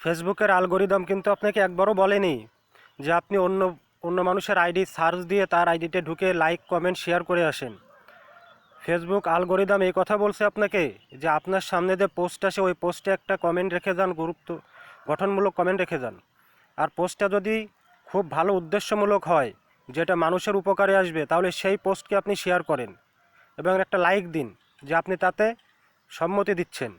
ফেসবুকের অ্যালগরিদম কিন্তু আপনাকে একবারও বলেনি যে আপনি অন্য অন্য মানুষের আইডি সার্চ দিয়ে তার আইডিতে ঢুকে লাইক কমেন্ট শেয়ার করে আসেন। ফেসবুক অ্যালগরিদম এই কথা বলছে আপনাকে যে আপনার সামনে যে পোস্ট আসে ওই পোস্টে একটা কমেন্ট রেখে যান, গঠনমূলক কমেন্ট রেখে যান। আর পোস্টটা যদি খুব ভালো উদ্দেশ্যমূলক হয়, যেটা মানুষের উপকারে আসবে, তাহলে সেই পোস্টকে আপনি শেয়ার করেন এবং একটা লাইক দিন যে আপনি তাতে সম্মতি দিচ্ছেন।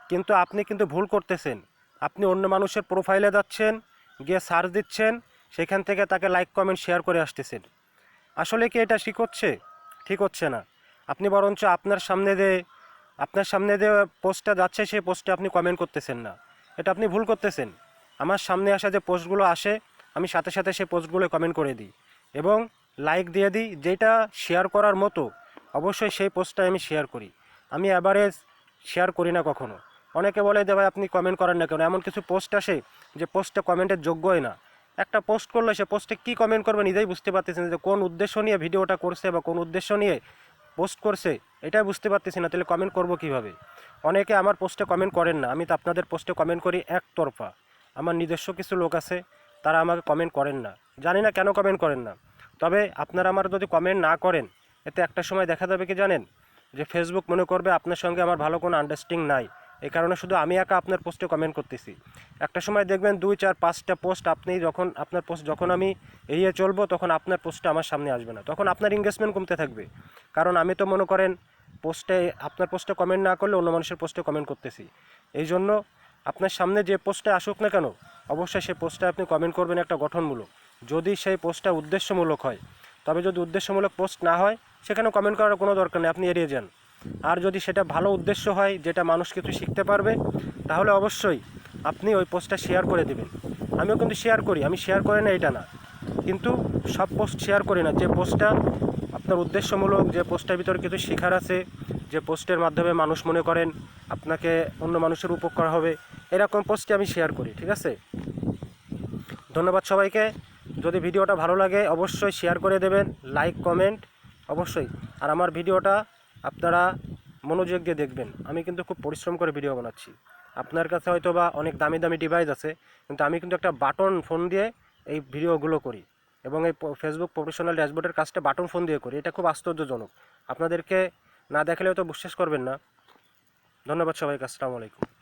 কিন্তু আপনি কিন্তু ভুল করতেছেন। আপনি অন্য মানুষের প্রোফাইলে যাচ্ছেন, গিয়ে সার্চ দিচ্ছেন, সেখান থেকে তাকে লাইক কমেন্ট শেয়ার করে আসতেছেন। আসলে কি এটা ঠিক হচ্ছে না। আপনি বরঞ্চ আপনার সামনে যে পোস্টটা যাচ্ছে সেই পোস্টে আপনি কমেন্ট করতেছেন না, এটা আপনি ভুল করতেছেন। আমার সামনে আসা যে পোস্টগুলো আসে আমি সাথে সাথে সেই পোস্টগুলো কমেন্ট করে দিই এবং লাইক দিয়ে দিই। যেটা শেয়ার করার মতো অবশ্যই সেই পোস্টটাই আমি শেয়ার করি। আমি অ্যাভারেজ শেয়ার করি না কখনো। অনেকে বলে যে ভাই আপনি কমেন্ট করেন না কেন? এমন কিছু পোস্ট আসে যে পোস্টটা কমেন্টের যোগ্যই না। একটা পোস্ট করলে সে পোস্টে কী কমেন্ট করবে নিজেই বুঝতে পারতেছেন যে কোন উদ্দেশ্য নিয়ে ভিডিওটা করছে বা কোন উদ্দেশ্য নিয়ে পোস্ট করছে, এটাই বুঝতে পারতেছি না। তাহলে কমেন্ট করব কীভাবে? অনেকে আমার পোস্টে কমেন্ট করেন না, আমি তো আপনাদের পোস্টে কমেন্ট করি একতরফা। আমার নিজস্ব কিছু লোক আছে, তারা আমাকে কমেন্ট করেন না। জানি না কেন কমেন্ট করেন না। তবে আপনারা আমার যদি কমেন্ট না করেন, এতে একটা সময় দেখা যাবে কি জানেন, যে ফেসবুক মনে করবে আপনার সঙ্গে আমার ভালো কোনো আন্ডারস্ট্যান্ডিং নাই, এই কারণে শুধু আমি একা আপনার পোস্টে কমেন্ট করতেছি। একটা সময় দেখবেন 2, 4, 5টা পোস্ট আপনি আপনার পোস্ট যখন আমি এড়িয়ে চলবো, তখন আপনার পোস্টটা আমার সামনে আসবে না, তখন আপনার এঙ্গেজমেন্ট কমতে থাকবে। কারণ আমি তো মনে করেন আপনার পোস্টে কমেন্ট না করলে অন্য মানুষের পোস্টে কমেন্ট করতেছি। এই জন্য আপনার সামনে যে পোস্টে আসুক না কেন, অবশ্যই সেই পোস্টে আপনি কমেন্ট করবেন একটা গঠনমূলক, যদি সেই পোস্টটা উদ্দেশ্যমূলক হয়। তবে যদি উদ্দেশ্যমূলক পোস্ট না হয়, সেখানে কমেন্ট করার কোনো দরকার নেই, আপনি এড়িয়ে যান। আর যদি সেটা ভালো উদ্দেশ্য হয়, যেটা মানুষ কিছু শিখতে পারবে, তাহলে অবশ্যই আপনি ওই পোস্টটা শেয়ার করে দেবেন। আমিও কিন্তু শেয়ার করি, আমি শেয়ার করি না এটা না, কিন্তু সব পোস্ট শেয়ার করি না। যে পোস্টটা আপনার উদ্দেশ্যমূলক, যে পোস্টের ভিতরে কিছু শেখার আছে, যে পোস্টের মাধ্যমে মানুষ মনে করেন আপনাকে অন্য মানুষের উপকার হবে, এরকম পোস্টে আমি শেয়ার করি। ঠিক আছে, ধন্যবাদ সবাইকে। যদি ভিডিওটা ভালো লাগে অবশ্যই শেয়ার করে দেবেন, লাইক কমেন্ট অবশ্যই। আর আমার ভিডিওটা আপনারা মনোযোগ দিয়ে দেখবেন। আমি কিন্তু খুব পরিশ্রম করে ভিডিও বানাচ্ছি। আপনার কাছে হয়তো বা অনেক দামি দামি ডিভাইস আছে, কিন্তু আমি কিন্তু একটা বাটন ফোন দিয়ে এই ভিডিওগুলো করি এবং এই ফেসবুক প্রফেশনাল ড্যাশবোর্ডের কাজটা বাটন ফোন দিয়ে করি। এটা খুব আশ্চর্যজনক, আপনাদেরকে না দেখালে হয়তো বিশ্বাস করবেন না। ধন্যবাদ সবাইকে, আসসালামু আলাইকুম।